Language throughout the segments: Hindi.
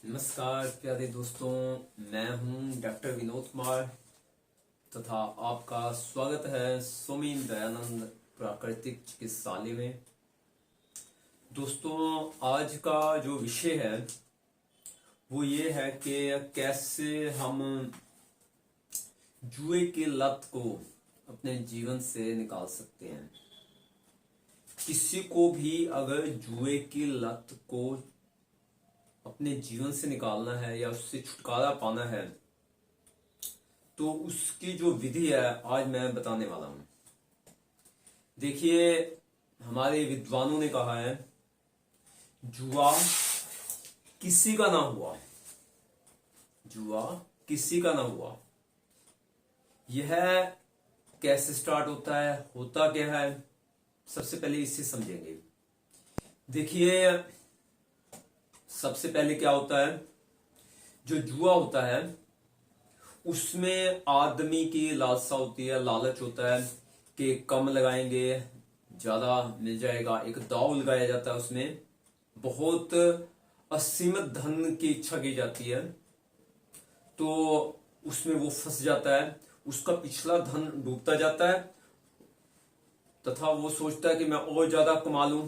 नमस्कार प्यारे दोस्तों, मैं हूं डॉक्टर विनोद कुमार तथा आपका स्वागत है स्वामी दयानंद प्राकृतिक चिकित्सालय में। दोस्तों, आज का जो विषय है वो ये है कि कैसे हम जुए की लत को अपने जीवन से निकाल सकते हैं। किसी को भी अगर जुए की लत को अपने जीवन से निकालना है या उससे छुटकारा पाना है तो उसकी जो विधि है आज मैं बताने वाला हूं। देखिए, हमारे विद्वानों ने कहा है जुआ किसी का ना हुआ, जुआ किसी का ना हुआ। यह कैसे स्टार्ट होता है, होता क्या है, सबसे पहले इसे समझेंगे। देखिए, सबसे पहले क्या होता है, जो जुआ होता है उसमें आदमी की लालसा होती है, लालच होता है कि कम लगाएंगे ज्यादा मिल जाएगा। एक दांव लगाया जाता है, उसमें बहुत असीमित धन की इच्छा की जाती है, तो उसमें वो फंस जाता है। उसका पिछला धन डूबता जाता है तथा वो सोचता है कि मैं और ज्यादा कमा लूं,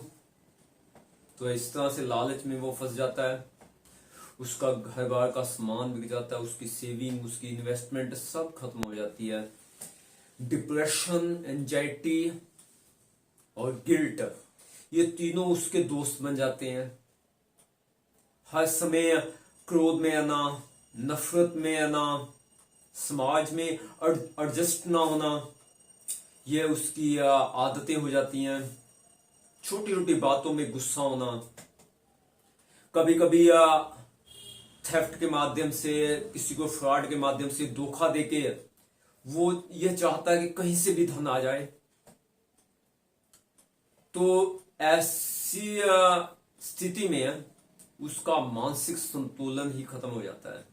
तो इस तरह से लालच में वो फंस जाता है। उसका घर बार का सामान बिक जाता है, उसकी सेविंग, उसकी इन्वेस्टमेंट सब खत्म हो जाती है। डिप्रेशन, एंजाइटी और गिल्ट, ये तीनों उसके दोस्त बन जाते हैं। हर समय क्रोध में आना, नफरत में आना, समाज में एडजस्ट ना होना, ये उसकी आदतें हो जाती हैं। छोटी छोटी बातों में गुस्सा होना, कभी कभी थेफ्ट के माध्यम से, किसी को फ्रॉड के माध्यम से धोखा देके वो ये चाहता है कि कहीं से भी धन आ जाए। तो ऐसी स्थिति में उसका मानसिक संतुलन ही खत्म हो जाता है।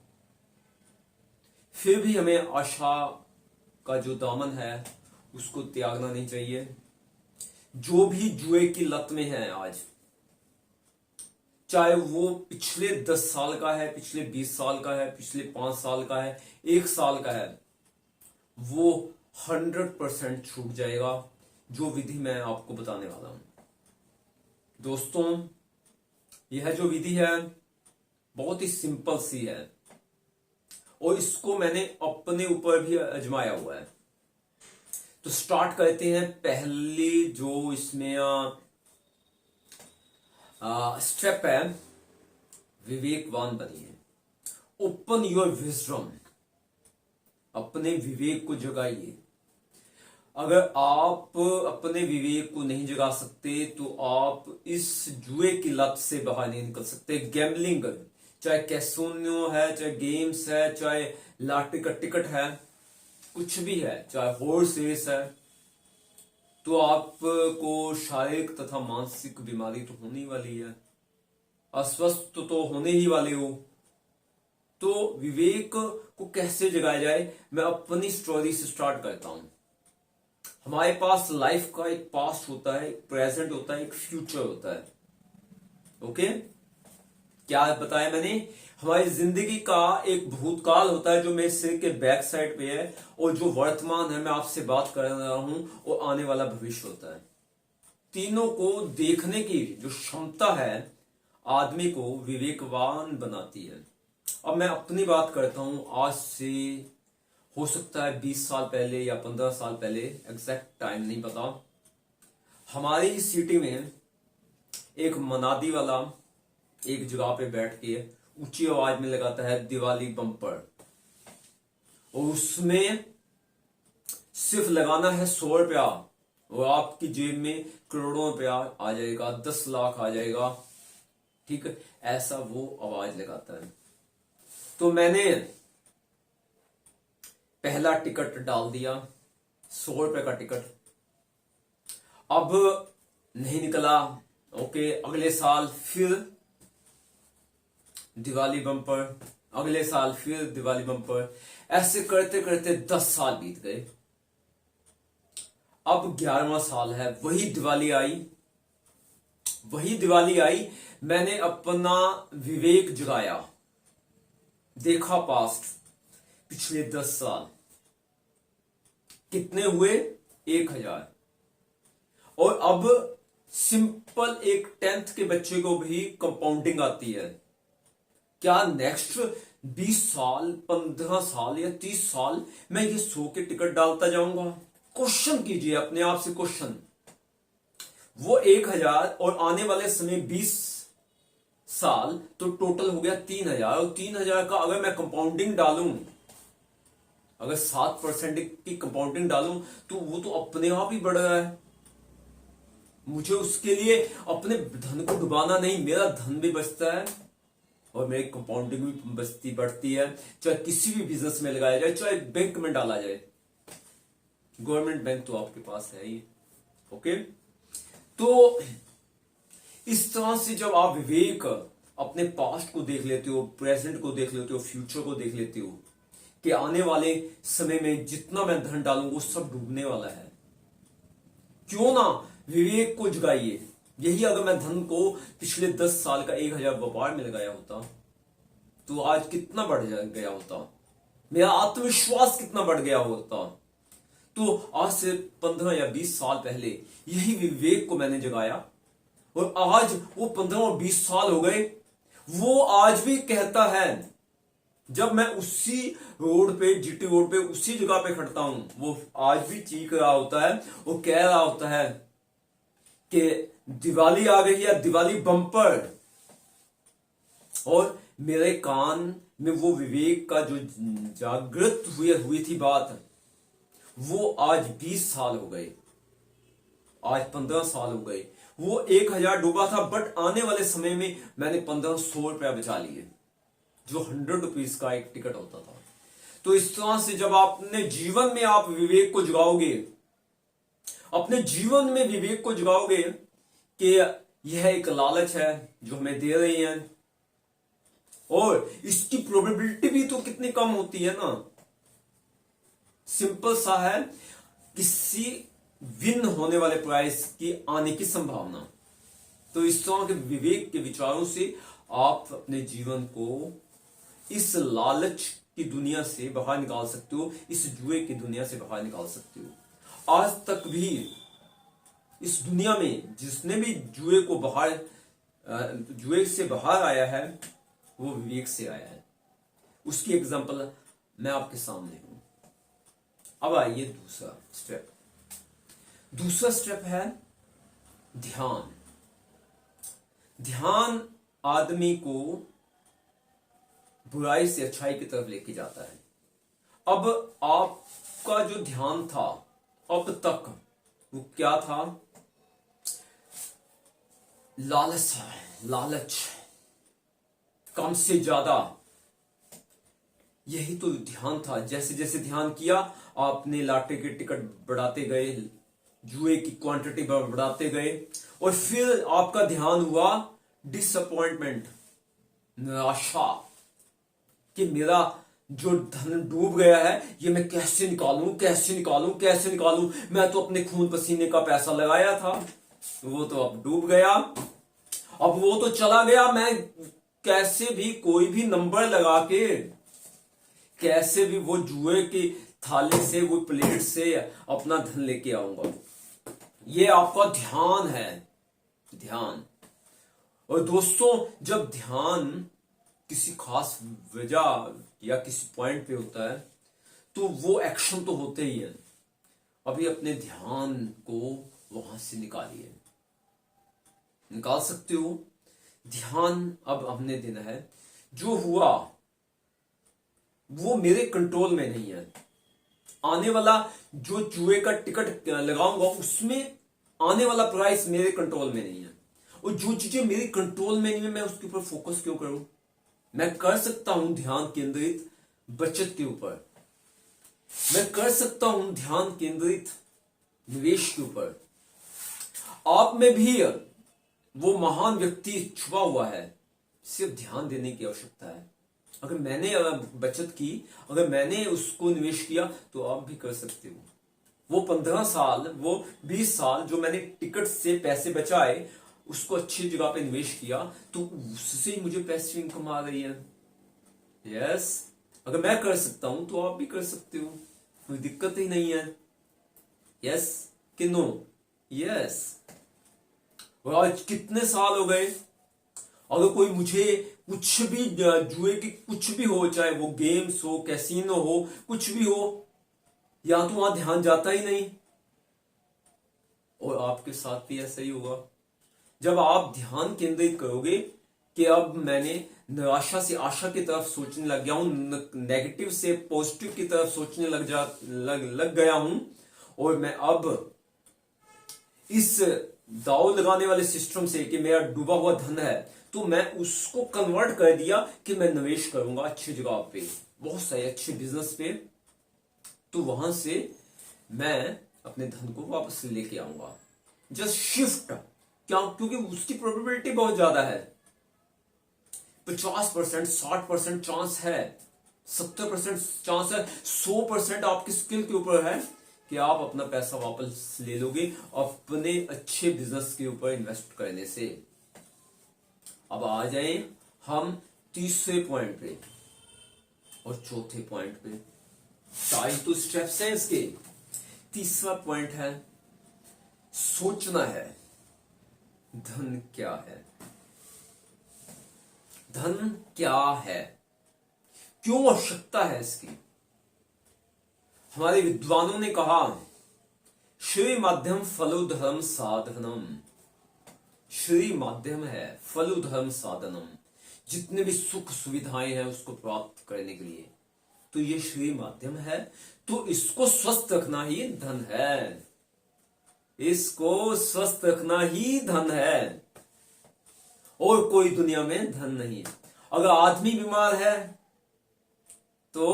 फिर भी हमें आशा का जो दामन है उसको त्यागना नहीं चाहिए। जो भी जुए की लत में है आज, चाहे वो पिछले 10 साल का है, पिछले 20 साल का है, पिछले 5 साल का है, 1 साल का है, वो 100% छूट जाएगा, जो विधि मैं आपको बताने वाला हूं। दोस्तों, यह जो विधि है बहुत ही सिंपल सी है और इसको मैंने अपने ऊपर भी आजमाया हुआ है। तो स्टार्ट करते हैं। पहली जो इसमें स्टेप है, विवेकवान बनिए। ओपन योर विजडम, अपने विवेक को जगाइए। अगर आप अपने विवेक को नहीं जगा सकते तो आप इस जुए की लत से बाहर नहीं निकल सकते। गैम्बलिंग, चाहे कैसीनो है, चाहे गेम्स है, चाहे लाटरी का टिकट है, कुछ भी है, चाहे हॉर्स रेस है, तो आपको शारीरिक तथा मानसिक बीमारी तो होने वाली है, अस्वस्थ तो होने ही वाले हो। तो विवेक को कैसे जगाया जाए, मैं अपनी स्टोरी से स्टार्ट करता हूं। हमारे पास लाइफ का एक पास्ट होता है, एक प्रेजेंट होता है, एक फ्यूचर होता है। ओके, क्या बताया मैंने? हमारी जिंदगी का एक भूतकाल होता है जो मेरे सिर के बैक साइड पे है, और जो वर्तमान है, मैं आपसे बात कर रहा हूं, वो आने वाला भविष्य होता है। तीनों को देखने की जो क्षमता है आदमी को विवेकवान बनाती है। अब मैं अपनी बात करता हूं, आज से हो सकता है 20 साल पहले या 15 साल पहले, एग्जैक्ट टाइम नहीं पता। हमारी सिटी में एक मनादी वाला एक जगह पे बैठ के ऊंची आवाज में लगाता है दिवाली बम्पर, और उसमें सिर्फ लगाना है 100 रुपया और आपकी जेब में करोड़ों रुपया आ जाएगा, 10 लाख आ जाएगा। ठीक है, ऐसा वो आवाज लगाता है। तो मैंने पहला टिकट डाल दिया, 100 रुपए का टिकट। अब नहीं निकला। ओके, अगले साल फिर दिवाली बम्पर, अगले साल फिर दिवाली बम्पर, ऐसे करते करते 10 साल बीत गए। अब 11वां साल है, वही दिवाली आई, मैंने अपना विवेक जगाया देखा पास्ट, पिछले 10 साल कितने हुए, 1,000। और अब सिंपल एक 10th के बच्चे को भी कंपाउंडिंग आती है। क्या नेक्स्ट 20 साल, 15 साल या 30 साल मैं ये 100 के टिकट डालता जाऊंगा? क्वेश्चन कीजिए अपने आप से क्वेश्चन। वो 1,000 और आने वाले समय 20 साल, तो टोटल हो गया 3,000। और 3,000 का अगर मैं कंपाउंडिंग डालूं, अगर 7% की कंपाउंडिंग डालूं, तो वो तो अपने आप ही बढ़ रहा है। मुझे उसके लिए अपने धन को डुबाना नहीं, मेरा धन भी बचता है और मेरी कंपाउंडिंग भी बचती बढ़ती है। चाहे किसी भी बिजनेस में लगाया जाए, चाहे बैंक में डाला जाए, गवर्नमेंट बैंक तो आपके पास है ही। ओके, तो इस तरह से जब आप विवेक अपने पास्ट को देख लेते हो, प्रेजेंट को देख लेते हो, फ्यूचर को देख लेते हो कि आने वाले समय में जितना मैं धन डालूंगा वो सब डूबने वाला है, क्यों ना विवेक को जगाइए। यही अगर मैं धन को पिछले 10 साल का 1,000 व्यापार में लगाया होता, तो आज कितना बढ़ गया होता, मेरा आत्मविश्वास कितना बढ़ गया होता। तो आज से 15 या 20 साल पहले यही विवेक को मैंने जगाया, और आज वो 15 और 20 साल हो गए, वो आज भी कहता है, जब मैं उसी रोड पे, जीटी रोड पे, उसी जगह पे खड़ता हूं, वो आज भी चीख रहा होता है, वो कह रहा होता है कि दिवाली आ गई है, दिवाली बम्पर। और मेरे कान में वो विवेक का जो जागृत हुई थी बात, वो आज 20 साल हो गए, आज 15 साल हो गए। वो 1,000 डूबा था, बट आने वाले समय में मैंने 1,500 रुपया बचा लिए, जो 100 रुपीज का एक टिकट होता था। तो इस तरह से जब अपने जीवन में आप विवेक को जगाओगे, अपने जीवन में विवेक को जगाओगे कि यह एक लालच है जो हमें दे रही है, और इसकी प्रोबेबिलिटी भी तो कितनी कम होती है ना। सिंपल सा है, किसी विन होने वाले प्राइस की आने की संभावना। तो इस तरह के विवेक के विचारों से आप अपने जीवन को इस लालच की दुनिया से बाहर निकाल सकते हो, इस जुए की दुनिया से बाहर निकाल सकते हो। आज तक भी इस दुनिया में जिसने भी जुए से बाहर आया है, वो विवेक से आया है। उसकी एग्जांपल मैं आपके सामने हूं। अब आइए दूसरा स्टेप। दूसरा स्टेप है ध्यान। ध्यान आदमी को बुराई से अच्छाई की तरफ लेके जाता है। अब आपका जो ध्यान था अब तक, वो क्या था? लालच है, लालच, कम से ज्यादा, यही तो ध्यान था। जैसे जैसे ध्यान किया, आपने लाटे के टिकट बढ़ाते गए, जुए की क्वांटिटी बढ़ाते गए, और फिर आपका ध्यान हुआ डिसअपॉइंटमेंट, निराशा, कि मेरा जो धन डूब गया है, ये मैं कैसे निकालूं, कैसे निकालूं, कैसे निकालूं। मैं तो अपने खून पसीने का पैसा लगाया था, वो तो अब डूब गया, अब वो तो चला गया। मैं कैसे भी कोई भी नंबर लगा के, कैसे भी वो जुए की थाली से, वो प्लेट से अपना धन लेके आऊंगा। ये आपका ध्यान है, ध्यान। और दोस्तों, जब ध्यान किसी खास वजह या किसी पॉइंट पे होता है, तो वो एक्शन तो होते ही है। अभी अपने ध्यान को वहां से निकालिए, निकाल सकते हो ध्यान। अब हमने देना है, जो हुआ वो मेरे कंट्रोल में नहीं है। आने वाला जो जुए का टिकट लगाऊंगा, उसमें आने वाला प्राइस मेरे कंट्रोल में नहीं है। और जो चीजें मेरे कंट्रोल में नहीं है, मैं उसके ऊपर फोकस क्यों करूं? मैं कर सकता हूं ध्यान केंद्रित बचत के ऊपर, मैं कर सकता हूं ध्यान केंद्रित निवेश के ऊपर। आप में भी वो महान व्यक्ति छुपा हुआ है, सिर्फ ध्यान देने की आवश्यकता है। अगर मैंने बचत की, अगर मैंने उसको निवेश किया, तो आप भी कर सकते हो। वो 15 साल, वो 20 साल जो मैंने टिकट से पैसे बचाए, उसको अच्छी जगह पे निवेश किया, तो उससे ही मुझे पैसिव इनकम आ रही है। यस, अगर मैं कर सकता हूं तो आप भी कर सकते हो, कोई दिक्कत ही नहीं है। यस कि नो? यस। और आज कितने साल हो गए, अगर कोई मुझे कुछ भी जुए की कुछ भी हो, चाहे वो गेम्स हो, कैसीनो हो, कुछ भी हो, या तो वहां ध्यान जाता ही नहीं। और आपके साथ भी ऐसा ही होगा। जब आप ध्यान केंद्रित करोगे कि अब मैंने निराशा से आशा की तरफ सोचने लग गया हूं, नेगेटिव से पॉजिटिव की तरफ सोचने लग गया हूं, और मैं अब इस दाव लगाने वाले सिस्टम से कि मेरा डूबा हुआ धन है, तो मैं उसको कन्वर्ट कर दिया कि मैं निवेश करूंगा अच्छी जगह पे, बहुत सारे अच्छे बिजनेस पे, तो वहां से मैं अपने धन को वापस लेके आऊंगा। Just shift. क्या? क्योंकि उसकी प्रोबेबिलिटी बहुत ज्यादा है। 50%, 60% चांस है, 70% चांस है, 100% आपकी स्किल के ऊपर है कि आप अपना पैसा वापस ले लोगे अपने अच्छे बिजनेस के ऊपर इन्वेस्ट करने से। अब आ जाए हम तीसरे पॉइंट पे और चौथे पॉइंट पे। चार तो स्टेप्स हैं इसके। तीसरा पॉइंट है सोचना है। धन क्या है? धन क्या है? क्यों आवश्यकता है इसकी? हमारे विद्वानों ने कहा, श्री माध्यम फलो धर्म साधनम। श्री माध्यम है फलो धर्म साधनम, जितने भी सुख सुविधाएं हैं उसको प्राप्त करने के लिए, तो ये श्री माध्यम है। तो इसको स्वस्थ रखना ही धन है। इसको स्वस्थ रखना ही धन है, और कोई दुनिया में धन नहीं है। अगर आदमी बीमार है तो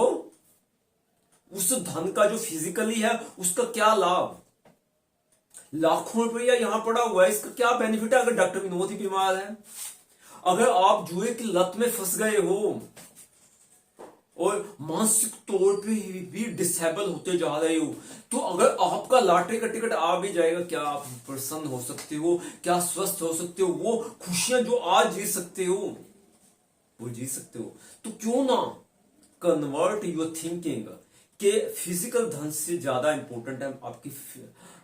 उस धन का जो फिजिकली है उसका क्या लाभ? लाखों रुपया यहां पड़ा हुआ है, इसका क्या बेनिफिट है अगर डॉक्टर विनोद ही बीमार है? अगर आप जुए की लत में फंस गए हो और मानसिक तौर पे भी डिसेबल होते जा रहे हो, तो अगर आपका लॉटरी का टिकट आ भी जाएगा, क्या आप प्रसन्न हो सकते हो? क्या स्वस्थ हो सकते हो? वो खुशियां जो आज जी सकते हो वो जी सकते हो? तो क्यों ना कन्वर्ट योर थिंकिंग के फिजिकल धन से ज्यादा इंपॉर्टेंट है आपकी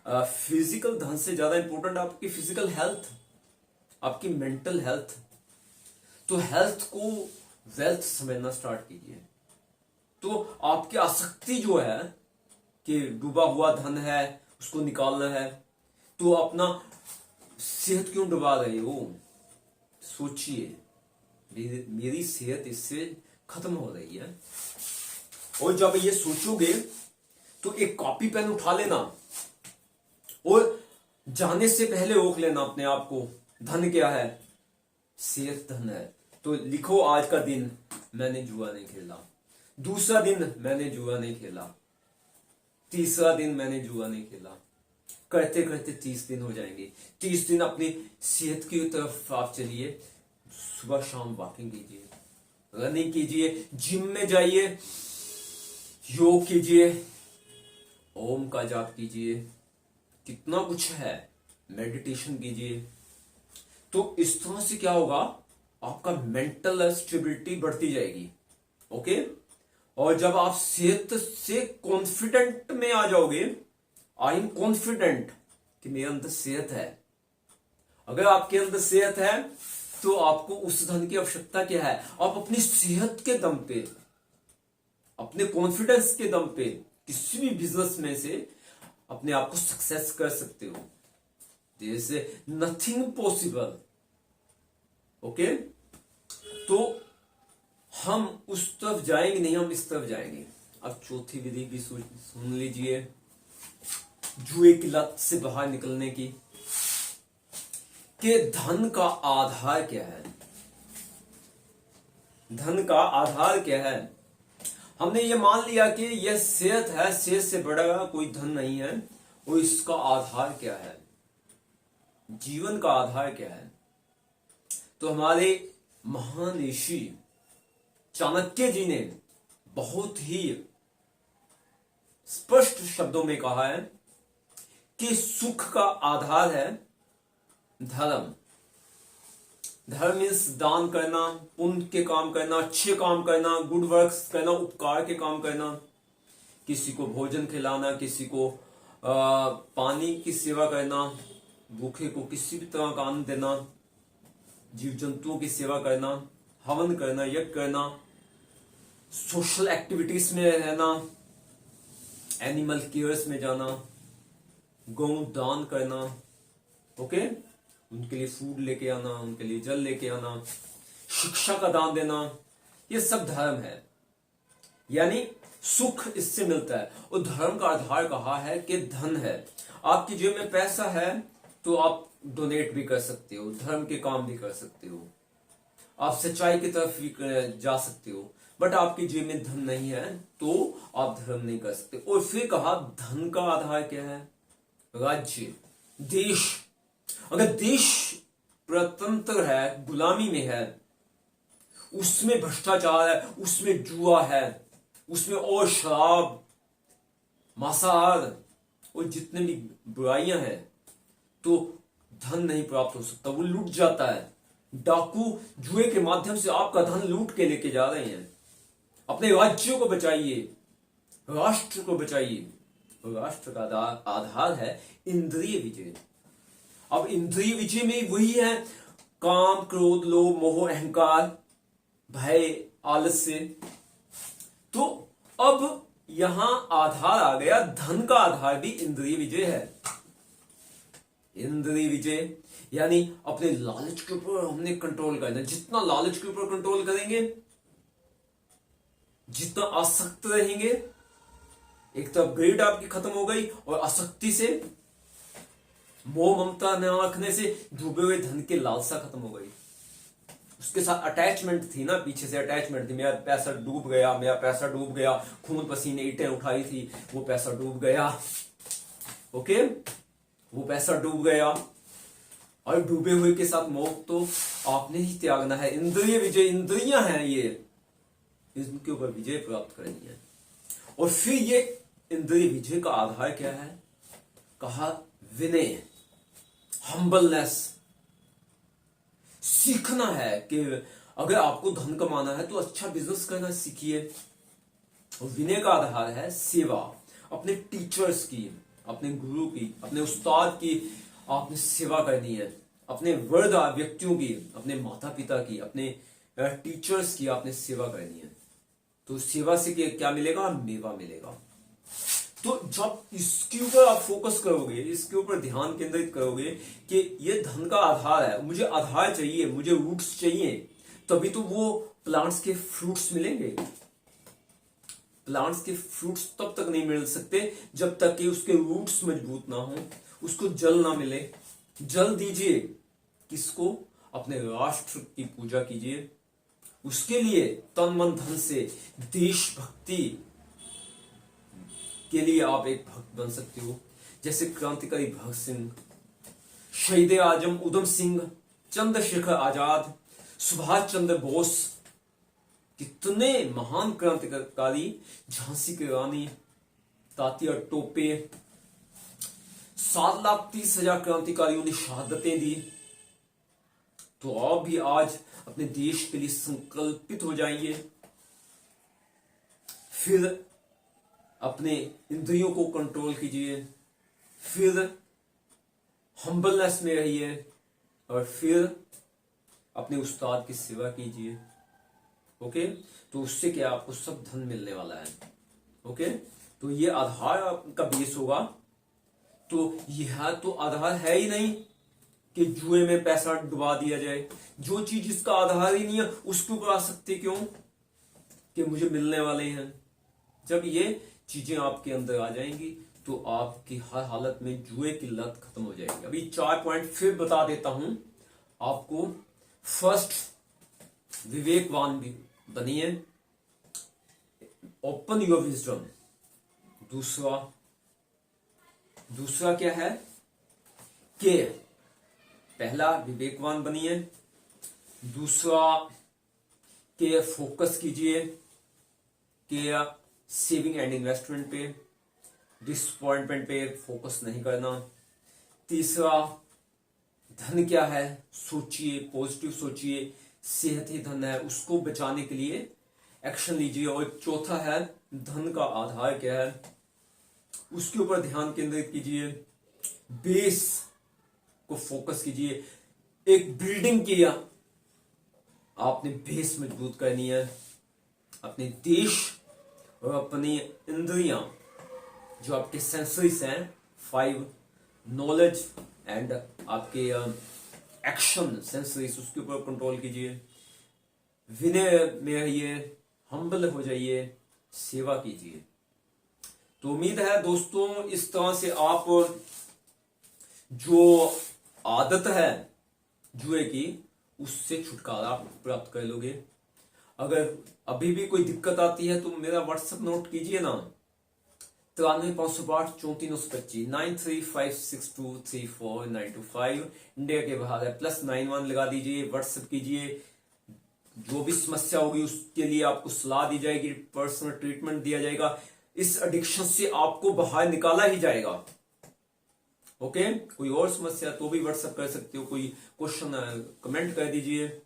फिजिकल धन से ज्यादा इंपॉर्टेंट आपकी फिजिकल हेल्थ, आपकी मेंटल हेल्थ। तो हेल्थ को वेल्थ समझना स्टार्ट कीजिए। तो आपकी आसक्ति जो है कि डूबा हुआ धन है उसको निकालना है, तो अपना सेहत क्यों डुबा रहे हो? सोचिए, मेरी सेहत इससे खत्म हो रही है। और जब ये सोचोगे तो एक कॉपी पेन उठा लेना और जाने से पहले रोक लेना अपने आप को। धन क्या है? सेहत धन है। तो लिखो, आज का दिन मैंने जुआ नहीं खेला, दूसरा दिन मैंने जुआ नहीं खेला, तीसरा दिन मैंने जुआ नहीं खेला। करते करते 30 दिन हो जाएंगे। 30 दिन अपनी सेहत की तरफ आप चलिए। सुबह शाम वॉकिंग कीजिए, रनिंग कीजिए, जिम में जाइए, योग कीजिए, ओम का जाप कीजिए, कितना कुछ है, मेडिटेशन कीजिए। तो इस तरह से क्या होगा, आपका मेंटल स्टेबिलिटी बढ़ती जाएगी। ओके। और जब आप सेहत से कॉन्फिडेंट में आ जाओगे, आई एम कॉन्फिडेंट कि मेरे अंदर सेहत है। अगर आपके अंदर सेहत है तो आपको उस धन की आवश्यकता क्या है? आप अपनी सेहत के दम पे, अपने कॉन्फिडेंस के दम पे किसी भी बिजनेस में से अपने आप को सक्सेस कर सकते हो। जैसे नथिंग पॉसिबल। ओके। तो हम उस तरफ जाएंगे नहीं, हम इस तरफ जाएंगे। अब चौथी विधि भी सुन लीजिए, जुए की लत से बाहर निकलने की। कि धन का आधार क्या है? धन का आधार क्या है? हमने ये मान लिया कि यह सेहत है, सेहत से बड़ा कोई धन नहीं है। और इसका आधार क्या है? जीवन का आधार क्या है? तो हमारे महान ऋषि चाणक्य जी ने बहुत ही स्पष्ट शब्दों में कहा है कि सुख का आधार है धर्म। धर्म मीन्स दान करना, पुण्य के काम करना, अच्छे काम करना, गुड वर्क्स करना, उपकार के काम करना, किसी को भोजन खिलाना, किसी को पानी की सेवा करना, भूखे को किसी भी तरह का अन्न देना, जीव जंतुओं की सेवा करना, हवन करना, यज्ञ करना, सोशल एक्टिविटीज में रहना, एनिमल केयर्स में जाना, गौ दान करना, ओके, उनके लिए फूड लेके आना, उनके लिए जल लेके आना, शिक्षा का दान देना, ये सब धर्म है। यानी सुख इससे मिलता है। और धर्म का आधार कहा है कि धन है। आपकी जेब में पैसा है तो आप डोनेट भी कर सकते हो, धर्म के काम भी कर सकते हो, आप सच्चाई की तरफ भी जा सकते हो। बट आपकी जेब में धन नहीं है तो आप धर्म नहीं कर सकते। और फिर कहा धन का आधार क्या है? राज्य, देश। अगर देश प्रतंत्र है, गुलामी में है, उसमें भ्रष्टाचार है, उसमें जुआ है, उसमें और शराब, मांसाहार और जितने भी बुराइयां हैं, तो धन नहीं प्राप्त हो सकता, वो लूट जाता है। डाकू जुए के माध्यम से आपका धन लूट के लेके जा रहे हैं। अपने राज्यों को बचाइए, राष्ट्र को बचाइए। राष्ट्र का आधार है इंद्रिय विजय। अब इंद्रिय विजय में वही है, काम, क्रोध, लोभ, मोह, अहंकार, भय, आलस्य। तो अब यहां आधार आ गया, धन का आधार भी इंद्रिय विजय है। इंद्रिय विजय यानी अपने लालच के ऊपर हमने कंट्रोल करना। जितना लालच के ऊपर कंट्रोल करेंगे, जितना आसक्त रहेंगे, एक तो ग्रेड आपकी खत्म हो गई, और आसक्ति से, मोह ममता न रखने से डूबे हुए धन की लालसा खत्म हो गई। उसके साथ अटैचमेंट थी ना, पीछे से अटैचमेंट थी, मेरा पैसा डूब गया, मेरा पैसा डूब गया, खून पसीने ईंटें उठाई थी, वो पैसा डूब गया। ओके, वो पैसा डूब गया। और डूबे हुए के साथ मोह तो आपने ही त्यागना है। इंद्रिय विजय, इंद्रियां हैं ये, इनके ऊपर विजय प्राप्त करनी है। और फिर ये इंद्रिय विजय का आधार क्या है? कहा विनय, हम्बलनेस। सीखना है कि अगर आपको धन कमाना है तो अच्छा बिजनेस करना सीखिए। और विनय का आधार है सेवा, अपने टीचर्स की, अपने गुरु की, अपने उस्ताद की आपने सेवा करनी है। अपने वृद्ध व्यक्तियों की, अपने माता पिता की, अपने टीचर्स की आपने सेवा करनी है। तो सेवा से क्या मिलेगा? मेवा मिलेगा। तो जब इसके ऊपर आप फोकस करोगे, इसके ऊपर ध्यान केंद्रित करोगे कि ये धन का आधार है, मुझे आधार चाहिए, मुझे रूट्स चाहिए, तभी तो वो प्लांट्स के फ्रूट्स मिलेंगे। प्लांट्स के फ्रूट्स तब तक नहीं मिल सकते जब तक कि उसके रूट्स मजबूत ना हो, उसको जल ना मिले। जल दीजिए किसको? अपने राष्ट्र की पूजा कीजिए। उसके लिए तन मन धन से देशभक्ति के लिए आप एक भक्त बन सकते हो। जैसे क्रांतिकारी भगत सिंह, शहीद आजम उधम सिंह, चंद्रशेखर आजाद, सुभाष चंद्र बोस, कितने महान क्रांतिकारी, झांसी की रानी, तात्या टोपे, 7,30,000 क्रांतिकारियों ने शहादतें दी। तो आप भी आज अपने देश के लिए संकल्पित हो जाइए। फिर अपने इंद्रियों को कंट्रोल कीजिए, फिर हम्बलनेस में रहिए, और फिर अपने उस्ताद की सेवा कीजिए। ओके, तो उससे क्या आपको सब धन मिलने वाला है। ओके, तो ये आधार का बेस होगा। तो यह तो आधार है ही नहीं कि जुए में पैसा डुबा दिया जाए। जो चीज इसका आधार ही नहीं है उसके ऊपर आसक्ति क्यों कि मुझे मिलने वाले हैं। जब ये चीजें आपके अंदर आ जाएंगी तो आपकी हर हालत में जुए की लत खत्म हो जाएगी। अभी 4 पॉइंट फिर बता देता हूं आपको। फर्स्ट, विवेकवान भी बनिए, ओपन योर विजडम। दूसरा क्या है कि पहला विवेकवान बनिए, दूसरा के फोकस कीजिए कि सेविंग एंड इन्वेस्टमेंट पे, डिसअपॉइंटमेंट पे फोकस नहीं करना। तीसरा, धन क्या है, सोचिए, पॉजिटिव सोचिए। सेहत ही धन है, उसको बचाने के लिए एक्शन लीजिए। और चौथा है, धन का आधार क्या है, उसके ऊपर ध्यान केंद्रित कीजिए। बेस को फोकस कीजिए। एक बिल्डिंग किया, आपने बेस मजबूत करनी है। अपने देश और अपनी इंद्रियां, जो आपके सेंसरीज हैं, 5 नॉलेज एंड आपके एक्शन सेंसरीज, उसके ऊपर कंट्रोल कीजिए। विनय में रहिए, हम्बल हो जाइए, सेवा कीजिए। तो उम्मीद है दोस्तों, इस तरह से आप जो आदत है जुए की, उससे छुटकारा प्राप्त कर लोगे। अगर अभी भी कोई दिक्कत आती है तो मेरा व्हाट्सएप नोट कीजिए ना, 93,508,34,925 93,562,34,925। इंडिया के बाहर है +91 लगा दीजिए, व्हाट्सएप कीजिए। जो भी समस्या होगी उसके लिए आपको सलाह दी जाएगी, पर्सनल ट्रीटमेंट दिया जाएगा। इस एडिक्शन से आपको बाहर निकाला ही जाएगा। ओके, कोई और समस्या तो भी व्हाट्सएप कर सकते हो, कोई क्वेश्चन कमेंट कर दीजिए।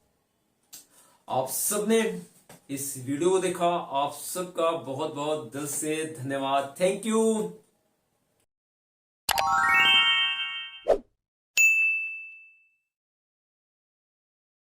आप सबने इस वीडियो को देखा, आप सबका बहुत बहुत दिल से धन्यवाद। Thank you.